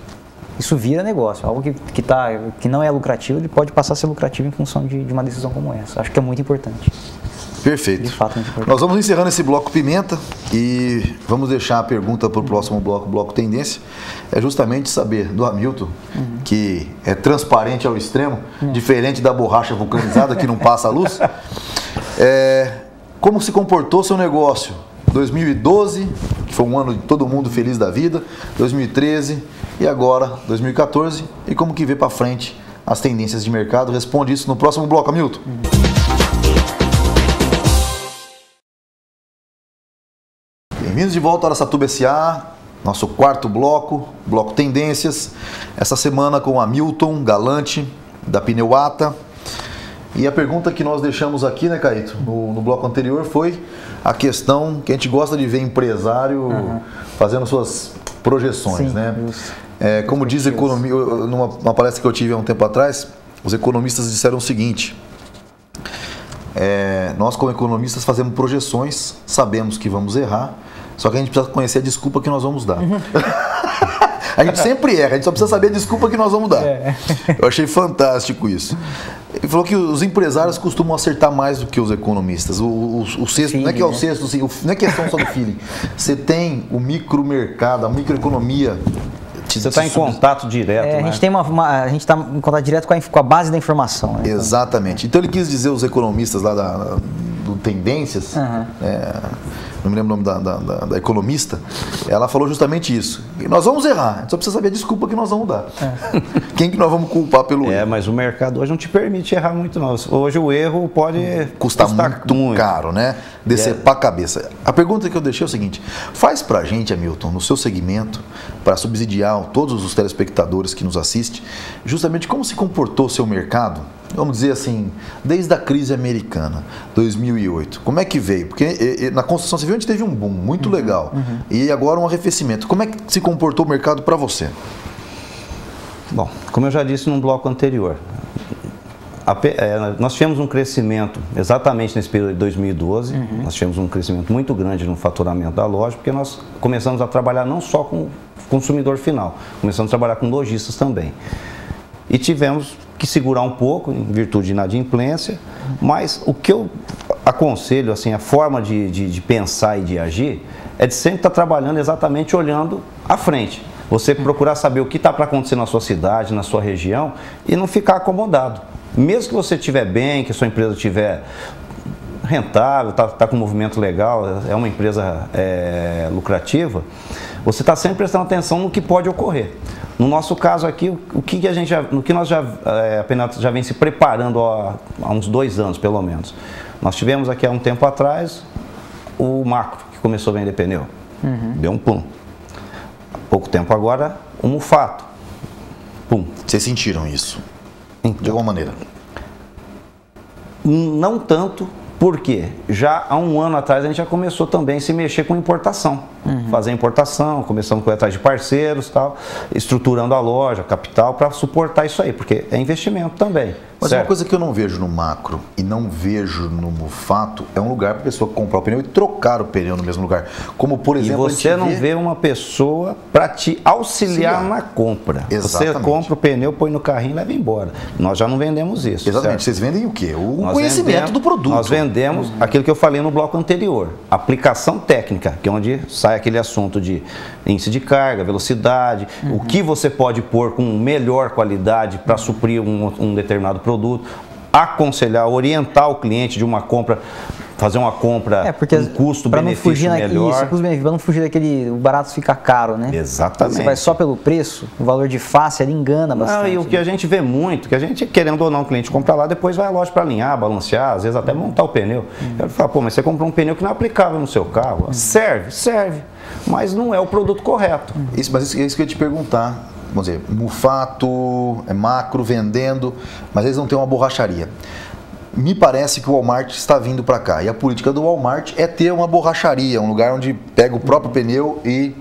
Isso vira negócio. Algo que não é lucrativo, ele pode passar a ser lucrativo em função de uma decisão como essa. Acho que é muito importante. Perfeito. De fato, muito importante. Nós vamos encerrando esse bloco Pimenta e vamos deixar a pergunta para o próximo bloco, bloco Tendência. É justamente saber do Hamilton, que é transparente ao extremo, diferente da borracha vulcanizada que não passa a luz. Como se comportou seu negócio? 2012, que foi um ano de todo mundo feliz da vida, 2013 e agora 2014, e como que vê para frente as tendências de mercado? Responde isso no próximo bloco, Hamilton. Bem-vindos de volta ao Araçatuba S.A., nosso 4º bloco, bloco Tendências, essa semana com o Hamilton Galante, da Pneuata. E a pergunta que nós deixamos aqui, né, Caíto, no bloco anterior foi a questão que a gente gosta de ver empresário fazendo suas projeções, Sim, né? Como diz economia, numa palestra que eu tive há um tempo atrás, os economistas disseram o seguinte: nós como economistas fazemos projeções, sabemos que vamos errar, só que a gente precisa conhecer a desculpa que nós vamos dar. A gente sempre erra, a gente só precisa saber a desculpa que nós vamos dar. Eu achei fantástico isso. Ele falou que os empresários costumam acertar mais do que os economistas. O sexto, não é que é o sexto, assim, não é questão só do feeling. Você tem o micromercado, a microeconomia. Você está em contato direto, né? A gente está em contato direto com a base da informação. Né? Exatamente. Então ele quis dizer, os economistas lá do Tendências, não me lembro o nome da economista, ela falou justamente isso. Nós vamos errar, a gente só precisa saber a desculpa que nós vamos dar. Quem que nós vamos culpar pelo erro? Mas o mercado hoje não te permite errar muito, não. Hoje o erro pode custar muito caro, né? Decepar a cabeça. A pergunta que eu deixei é o seguinte: faz pra gente, Hamilton, no seu segmento, para subsidiar todos os telespectadores que nos assistem, justamente como se comportou o seu mercado, vamos dizer assim, desde a crise americana, 2008. Como é que veio? Porque na construção civil a gente teve um boom muito legal. E agora um arrefecimento. Como é que se comportou o mercado para você? Bom, como eu já disse num bloco anterior, nós tivemos um crescimento exatamente nesse período de 2012, nós tivemos um crescimento muito grande no faturamento da loja, porque nós começamos a trabalhar não só com o consumidor final, começamos a trabalhar com lojistas também. E tivemos que segurar um pouco, em virtude de inadimplência, mas o que eu aconselho, assim, a forma de pensar e de agir, é de sempre estar trabalhando exatamente olhando à frente. Você procurar saber o que está para acontecer na sua cidade, na sua região, e não ficar acomodado. Mesmo que você estiver bem, que a sua empresa estiver rentável, está com um movimento legal, é uma empresa lucrativa, você está sempre prestando atenção no que pode ocorrer. No nosso caso aqui, o que nós apenas já vem se preparando há uns 2 anos, pelo menos. Nós tivemos aqui há um tempo atrás o Macro, que começou a vender pneu. Deu um pum. Há pouco tempo agora, o Mufato. Pum. Vocês sentiram isso? Então, de alguma maneira? Não tanto, porque já há um ano atrás a gente já começou também a se mexer com importação. Fazer importação, começamos a correr atrás de parceiros, tal, estruturando a loja, capital, para suportar isso aí, porque é investimento também. Mas certo? Uma coisa que eu não vejo no Macro e não vejo no Mufato é um lugar para a pessoa comprar o pneu e trocar o pneu no mesmo lugar. Como, por exemplo, e você não vê uma pessoa para te auxiliar na compra. Exatamente. Você compra o pneu, põe no carrinho e leva embora. Nós já não vendemos isso. Exatamente. Certo? Vocês vendem o quê? O conhecimento do produto. Nós vendemos aquilo que eu falei no bloco anterior. Aplicação técnica, que é onde sai aquele assunto de índice de carga, velocidade, o que você pode pôr com melhor qualidade para suprir um determinado produto, aconselhar, orientar o cliente de uma compra, fazer uma compra com custo-benefício melhor. Para não fugir daquele, o barato fica caro, né? Exatamente. Você vai só pelo preço, o valor de face ele engana bastante. Não, e o que a gente vê muito, que a gente, querendo ou não, o cliente compra lá, depois vai à loja para alinhar, balancear, às vezes até montar o pneu. Eu falo, pô, mas você comprou um pneu que não é aplicável no seu carro. Serve, mas não é o produto correto. Mas é isso que eu ia te perguntar. Vamos dizer, Mufato, Macro vendendo, mas eles não têm uma borracharia. Me parece que o Walmart está vindo para cá. E a política do Walmart é ter uma borracharia, um lugar onde pega o próprio pneu e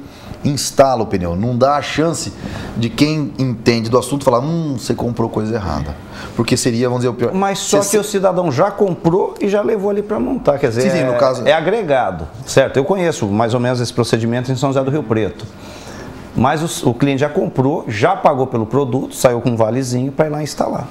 instala o pneu. Não dá a chance de quem entende do assunto falar, você comprou coisa errada. Porque seria, vamos dizer, o pior. Mas só que o cidadão já comprou e já levou ali para montar. Quer dizer, no caso... é agregado, certo? Eu conheço mais ou menos esse procedimento em São José do Rio Preto. Mas o cliente já comprou, já pagou pelo produto, saiu com um valezinho para ir lá instalar.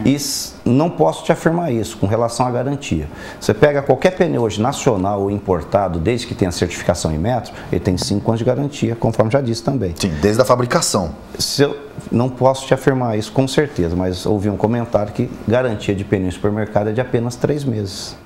E não posso te afirmar isso com relação à garantia. Você pega qualquer pneu hoje nacional ou importado, desde que tenha certificação em metro, ele tem 5 anos de garantia, conforme já disse também. Sim, desde a fabricação. Não posso te afirmar isso com certeza, mas ouvi um comentário que garantia de pneu em supermercado é de apenas 3 meses.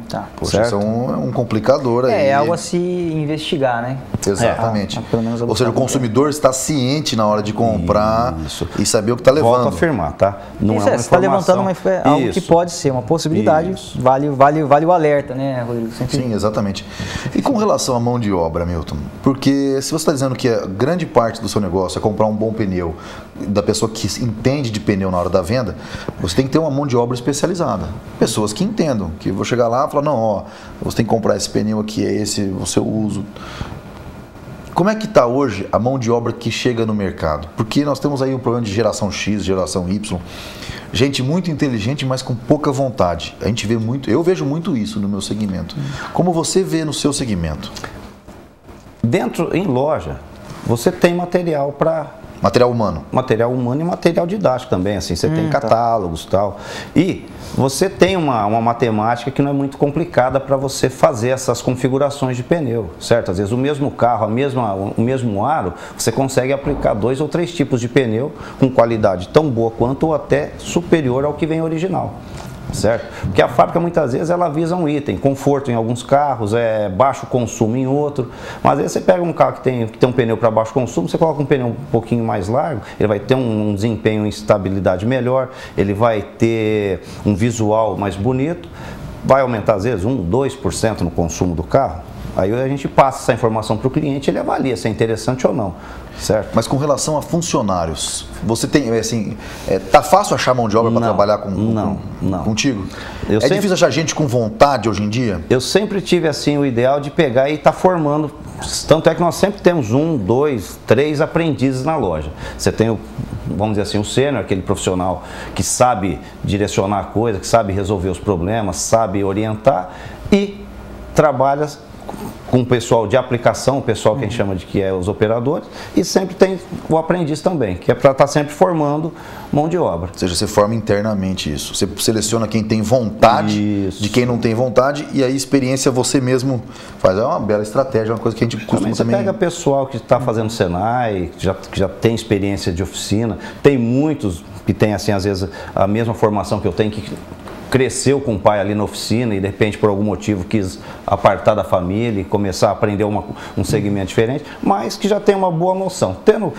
Tá. Poxa, isso é um complicador aí. É algo a se investigar, né? Exatamente. Pelo menos ou seja, o consumidor está ciente na hora de comprar e saber o que está levando. Volto a afirmar, tá? Não isso é uma você está levantando algo que pode ser uma possibilidade, vale o alerta, né, Rodrigo? Sim, exatamente. E com relação à mão de obra, Milton, porque se você está dizendo que a grande parte do seu negócio é comprar um bom pneu, da pessoa que entende de pneu na hora da venda, você tem que ter uma mão de obra especializada. Pessoas que entendam, que vou chegar lá e falar, não, você tem que comprar esse pneu aqui, é esse o seu uso. Como é que está hoje a mão de obra que chega no mercado? Porque nós temos aí um problema de geração X, geração Y, gente muito inteligente, mas com pouca vontade. A gente vê muito, eu vejo muito isso no meu segmento. Como você vê no seu segmento? Em loja, você tem material para... Material humano. Material humano e material didático também, assim, você tem catálogos e tal. E você tem uma matemática que não é muito complicada para você fazer essas configurações de pneu, certo? Às vezes o mesmo carro, o mesmo aro, você consegue aplicar 2 ou 3 tipos de pneu com qualidade tão boa quanto ou até superior ao que vem original. Certo? Porque a fábrica muitas vezes ela visa um item, conforto em alguns carros, baixo consumo em outro, mas às vezes você pega um carro que tem um pneu para baixo consumo, você coloca um pneu um pouquinho mais largo, ele vai ter um desempenho em estabilidade melhor, ele vai ter um visual mais bonito, vai aumentar às vezes 1, 2% no consumo do carro, Aí a gente passa essa informação para o cliente, ele avalia se é interessante ou não, certo? Mas com relação a funcionários, você tem, assim, tá fácil achar mão de obra para trabalhar contigo? Difícil achar gente com vontade hoje em dia? Eu sempre tive, assim, o ideal de pegar e estar formando, tanto é que nós sempre temos 1, 2, 3 aprendizes na loja. Você tem, vamos dizer assim, o sênior, aquele profissional que sabe direcionar a coisa, que sabe resolver os problemas, sabe orientar e trabalha com o pessoal de aplicação, o pessoal que a gente chama de que é os operadores, e sempre tem o aprendiz também, que é para estar sempre formando mão de obra. Ou seja, você forma internamente isso. Você seleciona quem tem vontade de quem não tem vontade, e aí experiência você mesmo faz. É uma bela estratégia, é uma coisa que a gente costuma também. Você pega pessoal que está fazendo Senai, que já tem experiência de oficina, tem muitos que têm, assim, às vezes, a mesma formação que eu tenho, que cresceu com o pai ali na oficina e de repente por algum motivo quis apartar da família e começar a aprender um segmento diferente, mas que já tem uma boa noção.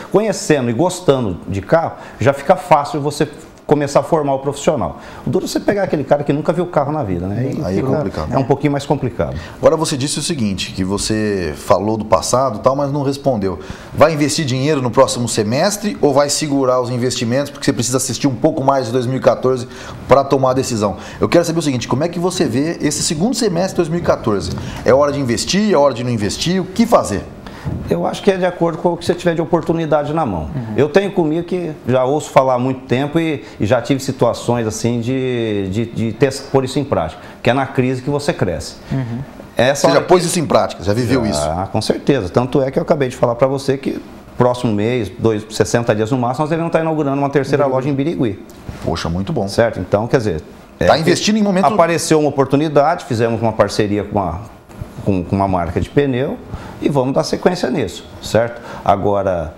Conhecendo e gostando de carro, já fica fácil você começar a formar o profissional. O duro é você pegar aquele cara que nunca viu carro na vida, né? Aí é complicado. É um pouquinho mais complicado. Agora você disse o seguinte, que você falou do passado e tal, mas não respondeu. Vai investir dinheiro no próximo semestre ou vai segurar os investimentos porque você precisa assistir um pouco mais de 2014 para tomar a decisão? Eu quero saber o seguinte, como é que você vê esse segundo semestre de 2014? É hora de investir? É hora de não investir? O que fazer? Eu acho que é de acordo com o que você tiver de oportunidade na mão. Eu tenho comigo que já ouço falar há muito tempo e já tive situações assim de pôr isso em prática, que é na crise que você cresce. Você já pôs isso em prática, já viveu isso? Com certeza. Tanto é que eu acabei de falar para você que próximo mês, 60 dias no máximo, nós devemos estar inaugurando uma terceira loja em Birigui. Poxa, muito bom. Certo? Então, quer dizer... Está investindo em momento... Apareceu uma oportunidade, fizemos uma parceria com uma marca de pneu e vamos dar sequência nisso, certo? Agora,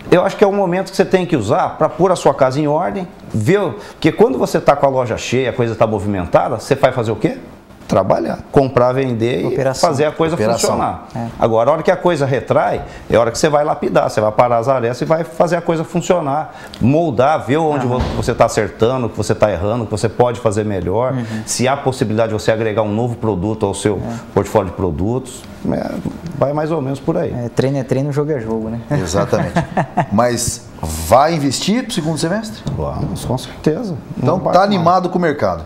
eu acho que é o momento que você tem que usar para pôr a sua casa em ordem, ver, porque quando você está com a loja cheia, a coisa está movimentada, você vai fazer o quê? Trabalhar, comprar, vender e fazer a coisa funcionar. Agora, a hora que a coisa retrai, é a hora que você vai lapidar, você vai parar as arestas e vai fazer a coisa funcionar, moldar, ver onde você está acertando, o que você está errando, o que você pode fazer melhor, se há possibilidade de você agregar um novo produto ao seu portfólio de produtos, vai mais ou menos por aí. Treino é treino, jogo é jogo, né? Exatamente. Mas vai investir para o segundo semestre? Vamos, com certeza. Então está animado com o mercado.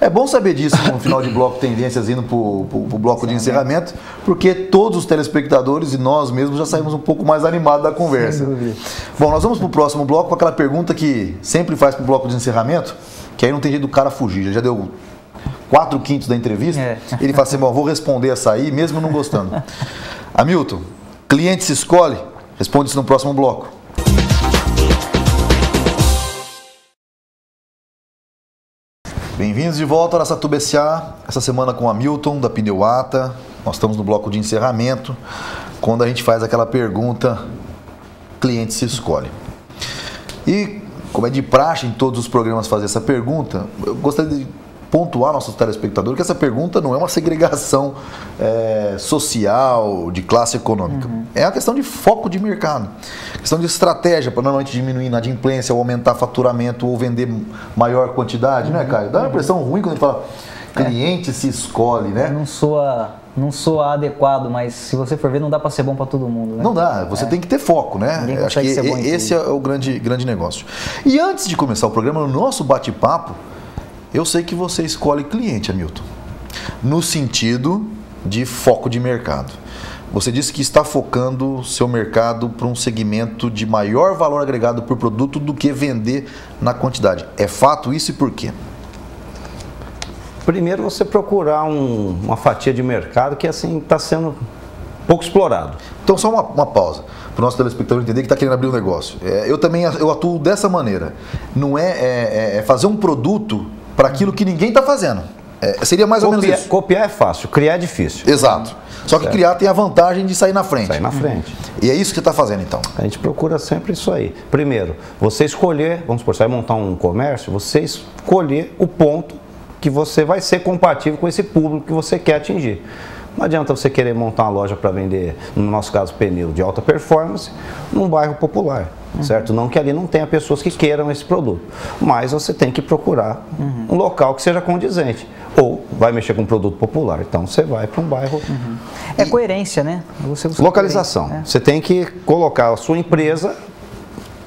É bom saber disso no final de bloco Tendências, indo para o bloco de encerramento, porque todos os telespectadores e nós mesmos já saímos um pouco mais animados da conversa. Bom, nós vamos para o próximo bloco com aquela pergunta que sempre faz para o bloco de encerramento, que aí não tem jeito do cara fugir. Já deu 4/5 da entrevista, ele fala assim, bom, vou responder essa aí, mesmo não gostando. Hamilton, cliente se escolhe? Responde isso no próximo bloco. Bem-vindos de volta ao Araçatuba SA, essa semana com o Hamilton, da Pneuata. Nós estamos no bloco de encerramento, quando a gente faz aquela pergunta, cliente se escolhe. E, como é de praxe em todos os programas fazer essa pergunta, eu gostaria de pontuar nossos telespectadores que essa pergunta não é uma segregação social, de classe econômica. É uma questão de foco de mercado, questão de estratégia para normalmente diminuir inadimplência ou aumentar faturamento ou vender maior quantidade, né, Caio? Dá uma impressão ruim quando a gente fala cliente se escolhe, né? Não soa adequado, mas se você for ver, não dá para ser bom para todo mundo, né? Não dá, você tem que ter foco, né? Acho que esse é o grande negócio. E antes de começar o programa, no nosso bate-papo, eu sei que você escolhe cliente, Hamilton, no sentido de foco de mercado. Você disse que está focando o seu mercado para um segmento de maior valor agregado por produto do que vender na quantidade. É fato isso e por quê? Primeiro, você procurar uma fatia de mercado que assim está sendo pouco explorado. Então, só uma pausa, para o nosso telespectador entender que está querendo abrir um negócio. Eu atuo dessa maneira. Não é fazer um produto para aquilo que ninguém está fazendo. Seria mais ou menos isso. Copiar é fácil, criar é difícil. Exato. Só que criar tem a vantagem de sair na frente. Sair na frente. E é isso que você está fazendo, então? A gente procura sempre isso aí. Primeiro, você escolher, vamos supor, você vai montar um comércio, você escolher o ponto que você vai ser compatível com esse público que você quer atingir. Não adianta você querer montar uma loja para vender, no nosso caso, pneu de alta performance, num bairro popular, certo? Não que ali não tenha pessoas que queiram esse produto, mas você tem que procurar um local que seja condizente. ou vai mexer com um produto popular. Então você vai para um bairro. É coerência, né? Localização. Você tem que colocar a sua empresa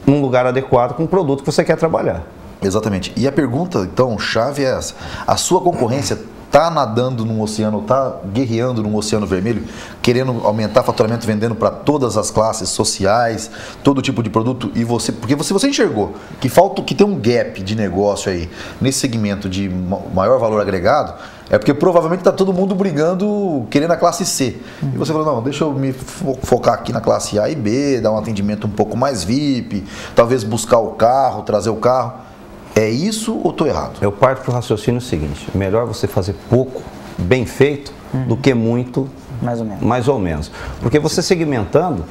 num lugar adequado com o produto que você quer trabalhar. Exatamente. E a pergunta, então, chave é essa. A sua concorrência está nadando num oceano, está guerreando num oceano vermelho, querendo aumentar faturamento, vendendo para todas as classes sociais, todo tipo de produto, e porque você enxergou que tem um gap de negócio aí, nesse segmento de maior valor agregado, é porque provavelmente está todo mundo brigando, querendo a classe C. E você falou, não, deixa eu me focar aqui na classe A e B, dar um atendimento um pouco mais VIP, talvez buscar o carro, trazer o carro. É isso ou estou errado? Eu parto para o raciocínio seguinte: melhor você fazer pouco, bem feito, do que muito, mais ou menos. Porque você segmentando,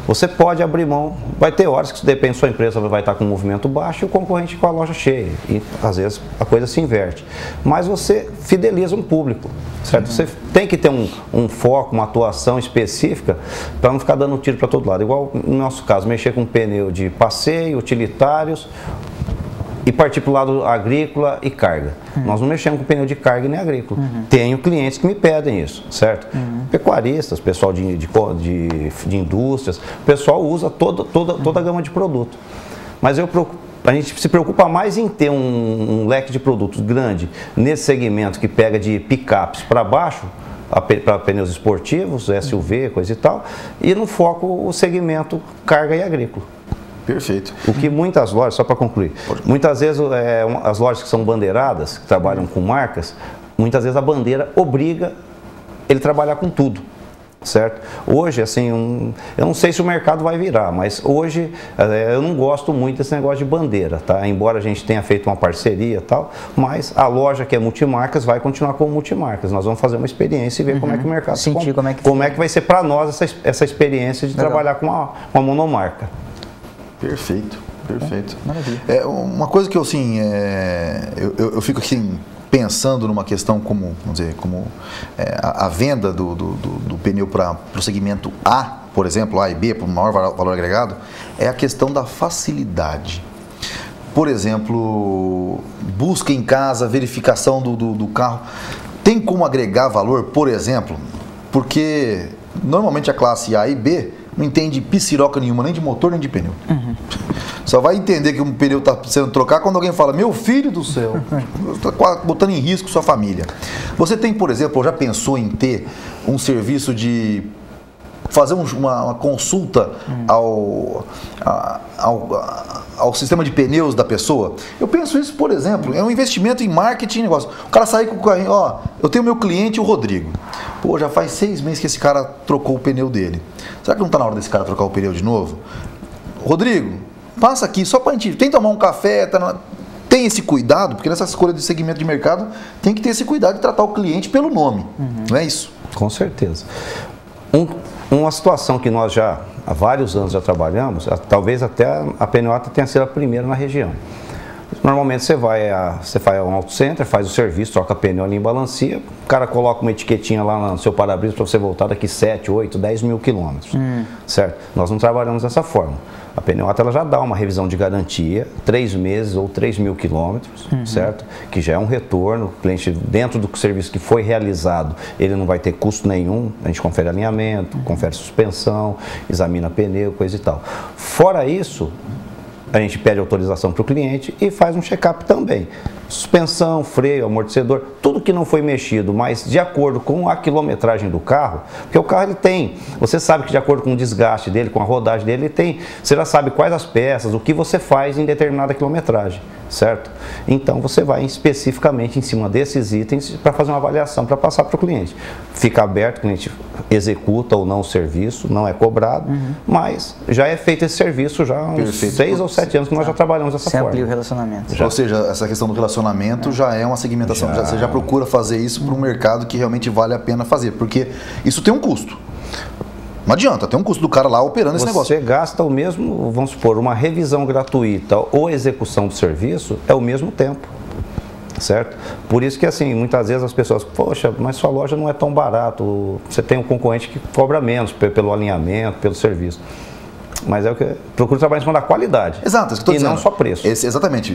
você pode abrir mão. Vai ter horas que, depende, sua empresa vai estar com um movimento baixo e o concorrente com a loja cheia. E às vezes a coisa se inverte. Mas você fideliza um público, certo? Você tem que ter um foco, uma atuação específica para não ficar dando tiro para todo lado. Igual no nosso caso, mexer com pneu de passeio, utilitários, e partir para o lado agrícola e carga. Nós não mexemos com pneu de carga nem agrícola. Tenho clientes que me pedem isso, certo? Pecuaristas, pessoal de indústrias, o pessoal usa toda a gama de produto. Mas a gente se preocupa mais em ter um leque de produtos grande nesse segmento que pega de picapes para baixo, para pneus esportivos, SUV, coisa e tal, e no foco o segmento carga e agrícola. Perfeito. O que muitas lojas, só para concluir, muitas vezes as lojas que são bandeiradas, que trabalham com marcas, muitas vezes a bandeira obriga ele a trabalhar com tudo, certo? Hoje, assim, eu não sei se o mercado vai virar, mas hoje eu não gosto muito desse negócio de bandeira, tá? Embora a gente tenha feito uma parceria e tal, mas a loja que é multimarcas vai continuar como multimarcas. Nós vamos fazer uma experiência e ver como é que o mercado... Como é que vai ser para nós essa experiência de trabalhar com uma monomarca. Perfeito, perfeito. Maravilha. Uma coisa que eu, assim, eu fico assim, pensando numa questão como, vamos dizer, a venda do pneu para o segmento A, por exemplo, A e B, para o maior valor agregado, é a questão da facilidade. Por exemplo, busca em casa, verificação do carro. Tem como agregar valor, por exemplo, porque normalmente a classe A e B não entende piciroca nenhuma, nem de motor, nem de pneu. Só vai entender que um pneu está sendo trocado quando alguém fala, meu filho do céu, está botando em risco sua família. Você tem, por exemplo, ou já pensou em ter um serviço de fazer uma consulta ao sistema de pneus da pessoa? Eu penso isso, por exemplo, é um investimento em marketing, negócio. O cara sair com o carrinho, ó, eu tenho meu cliente, o Rodrigo. Pô, já faz 6 meses que esse cara trocou o pneu dele. Será que não está na hora desse cara trocar o pneu de novo? Rodrigo, passa aqui só para a gente, tem tomar um café, tem esse cuidado, porque nessa escolha de segmento de mercado tem que ter esse cuidado de tratar o cliente pelo nome, não é isso? Com certeza. Uma situação que nós já há vários anos já trabalhamos, talvez até a Pneuata tenha sido a primeira na região. Normalmente você vai a um auto center, faz o serviço, troca pneu ali em Balancia, o cara coloca uma etiquetinha lá no seu para-brisa para você voltar daqui 7, 8, 10 mil quilômetros, certo? Nós não trabalhamos dessa forma. A Pneuata ela já dá uma revisão de garantia, 3 meses ou 3 mil quilômetros, certo? Que já é um retorno, o cliente dentro do serviço que foi realizado, ele não vai ter custo nenhum, a gente confere alinhamento, confere suspensão, examina pneu, coisa e tal. Fora isso, a gente pede autorização para o cliente e faz um check-up também. Suspensão, freio, amortecedor, tudo que não foi mexido, mas de acordo com a quilometragem do carro, porque o carro ele tem, você sabe que de acordo com o desgaste dele, com a rodagem dele, ele tem, você já sabe quais as peças, o que você faz em determinada quilometragem, certo? Então você vai especificamente em cima desses itens para fazer uma avaliação, para passar para o cliente. Fica aberto, o cliente executa ou não o serviço, não é cobrado, mas já é feito esse serviço já há uns 6 ou 7 anos que nós já trabalhamos dessa forma. Você amplia o relacionamento. Ou seja, essa questão do relacionamento já é uma segmentação, você já procura fazer isso para um mercado que realmente vale a pena fazer, porque isso tem um custo. Não adianta, tem um custo do cara lá operando esse negócio. Você gasta o mesmo, vamos supor, uma revisão gratuita ou execução do serviço é o mesmo tempo, certo? Por isso que assim, muitas vezes as pessoas, poxa, mas sua loja não é tão barato, você tem um concorrente que cobra menos pelo alinhamento, pelo serviço. Mas é o que eu procuro trabalhar em cima da qualidade. Exato, isso que eu tô dizendo. Não só preço. Exatamente.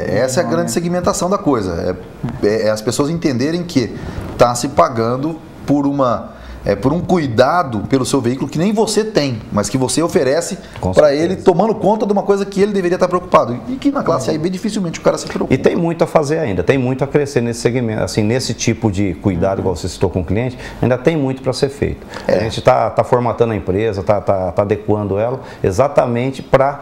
Essa é a grande segmentação da coisa. É as pessoas entenderem que está se pagando por por um cuidado pelo seu veículo que nem você tem, mas que você oferece para ele, tomando conta de uma coisa que ele deveria estar preocupado. E que na classe A e B dificilmente o cara se preocupa. E tem muito a fazer ainda, tem muito a crescer nesse segmento, assim, nesse tipo de cuidado, igual você citou com o cliente, ainda tem muito para ser feito. A gente está formatando a empresa, está adequando ela exatamente para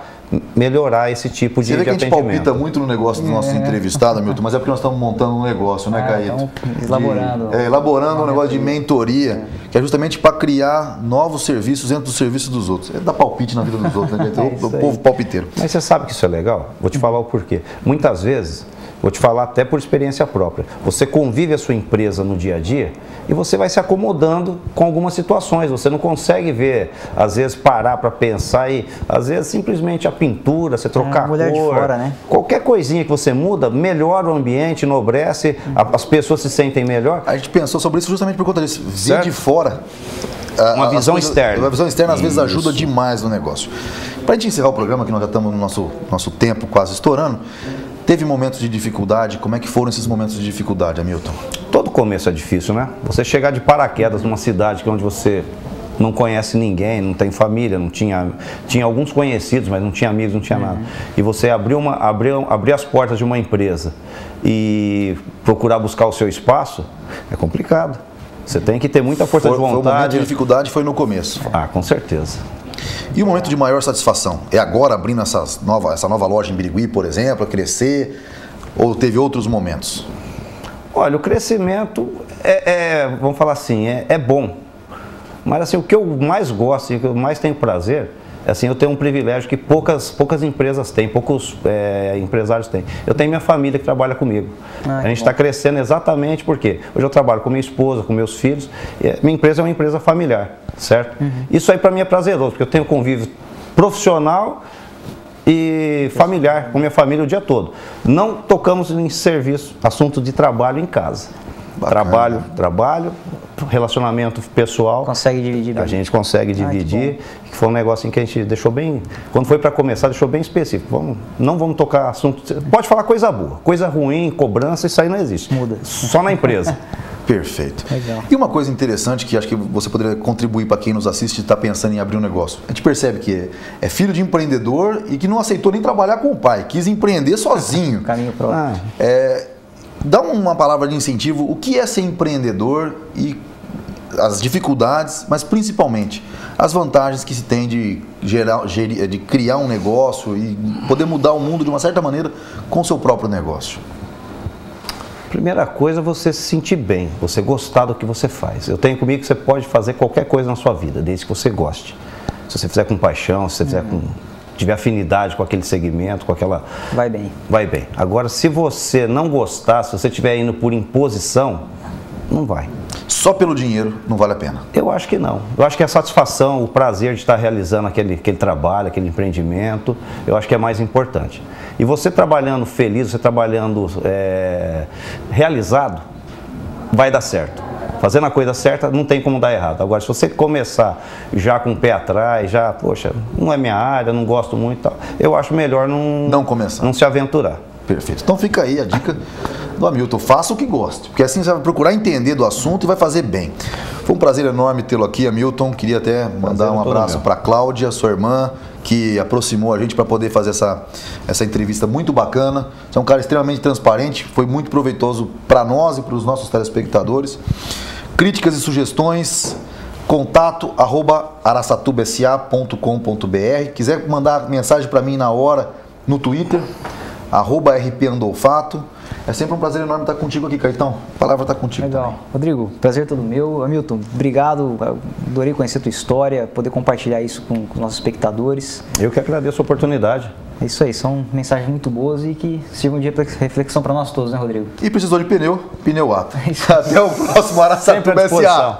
melhorar esse tipo de atendimento. Você vê que a gente palpita muito no negócio do nosso entrevistado, Milton, mas é porque nós estamos montando um negócio, né, Caíto? Elaborando. Elaborando um negócio de mentoria, que é justamente para criar novos serviços dentro dos serviços dos outros. É dar palpite na vida dos outros, né? O povo palpiteiro. Mas você sabe que isso é legal? Vou te falar o porquê. Muitas vezes, vou te falar até por experiência própria, você convive a sua empresa no dia a dia e você vai se acomodando com algumas situações. Você não consegue ver, às vezes, parar para pensar e, às vezes, simplesmente a pintura, você trocar a cor. De fora, né? Qualquer coisinha que você muda, melhora o ambiente, enobrece, as pessoas se sentem melhor. A gente pensou sobre isso justamente por conta disso. Ver de fora. Uma visão externa. Uma visão externa, às vezes, ajuda demais no negócio. Para a gente encerrar o programa, que nós já estamos no nosso tempo quase estourando, teve momentos de dificuldade? Como é que foram esses momentos de dificuldade, Hamilton? Todo começo é difícil, né? Você chegar de paraquedas numa cidade onde você não conhece ninguém, não tem família, tinha alguns conhecidos, mas não tinha amigos, não tinha nada. E você abrir as portas de uma empresa e procurar buscar o seu espaço, é complicado. Você tem que ter muita força de vontade. O momento de dificuldade foi no começo. Ah, com certeza. E o momento de maior satisfação? É agora abrindo essa nova loja em Birigui, por exemplo, a crescer? Ou teve outros momentos? Olha, o crescimento vamos falar assim, é bom. Mas assim, o que eu mais gosto e o que eu mais tenho prazer, assim, eu tenho um privilégio que poucas empresas têm, poucos empresários têm. Eu tenho minha família que trabalha comigo. A gente está crescendo exatamente porque hoje eu trabalho com minha esposa, com meus filhos, e minha empresa é uma empresa familiar, certo? Isso aí para mim é prazeroso, porque eu tenho convívio profissional e familiar com minha família o dia todo. Não tocamos em serviço, assunto de trabalho em casa. Bacana. Trabalho, relacionamento pessoal. Consegue dividir bem. A gente consegue dividir. Que foi um negócio em que a gente deixou bem, quando foi para começar, deixou bem específico. Não vamos tocar assunto. Pode falar coisa boa, coisa ruim, cobrança, isso aí não existe. Muda. Só na empresa. Perfeito. Legal. E uma coisa interessante que acho que você poderia contribuir para quem nos assiste e está pensando em abrir um negócio. A gente percebe que é filho de empreendedor e que não aceitou nem trabalhar com o pai, quis empreender sozinho. Caminho próprio. Dá uma palavra de incentivo, o que é ser empreendedor e as dificuldades, mas principalmente as vantagens que se tem de criar um negócio e poder mudar o mundo de uma certa maneira com o seu próprio negócio. Primeira coisa, você se sentir bem, você gostar do que você faz. Eu tenho comigo que você pode fazer qualquer coisa na sua vida, desde que você goste. Se você fizer com paixão, se você fizer tiver afinidade com aquele segmento, com aquela... Vai bem. Vai bem. Agora, se você não gostar, se você estiver indo por imposição, não vai. Só pelo dinheiro não vale a pena? Eu acho que não. Eu acho que a satisfação, o prazer de estar realizando aquele trabalho, aquele empreendimento, eu acho que é mais importante. E você trabalhando feliz, você trabalhando realizado, vai dar certo. Fazendo a coisa certa, não tem como dar errado. Agora, se você começar já com o pé atrás, poxa, não é minha área, não gosto muito e tal, eu acho melhor não começar, não se aventurar. Perfeito. Então fica aí a dica do Hamilton, faça o que goste, porque assim você vai procurar entender do assunto e vai fazer bem. Foi um prazer enorme tê-lo aqui, Hamilton. Queria até mandar um abraço para a Cláudia, sua irmã, que aproximou a gente para poder fazer essa entrevista muito bacana. Você é um cara extremamente transparente, foi muito proveitoso para nós e para os nossos telespectadores. Críticas e sugestões, contato@araçatubasa.com.br. Quiser mandar mensagem para mim na hora no Twitter, @rpandolfato. É sempre um prazer enorme estar contigo aqui, Caetão. A palavra está contigo. Legal. Também. Rodrigo, prazer todo meu. Hamilton, obrigado. Adorei conhecer a tua história, poder compartilhar isso com os nossos espectadores. Eu que agradeço a oportunidade. É isso aí, são mensagens muito boas e que sirvam de reflexão para nós todos, né, Rodrigo? E precisou de pneu, Pneuato. Até o próximo Araçatuba SA.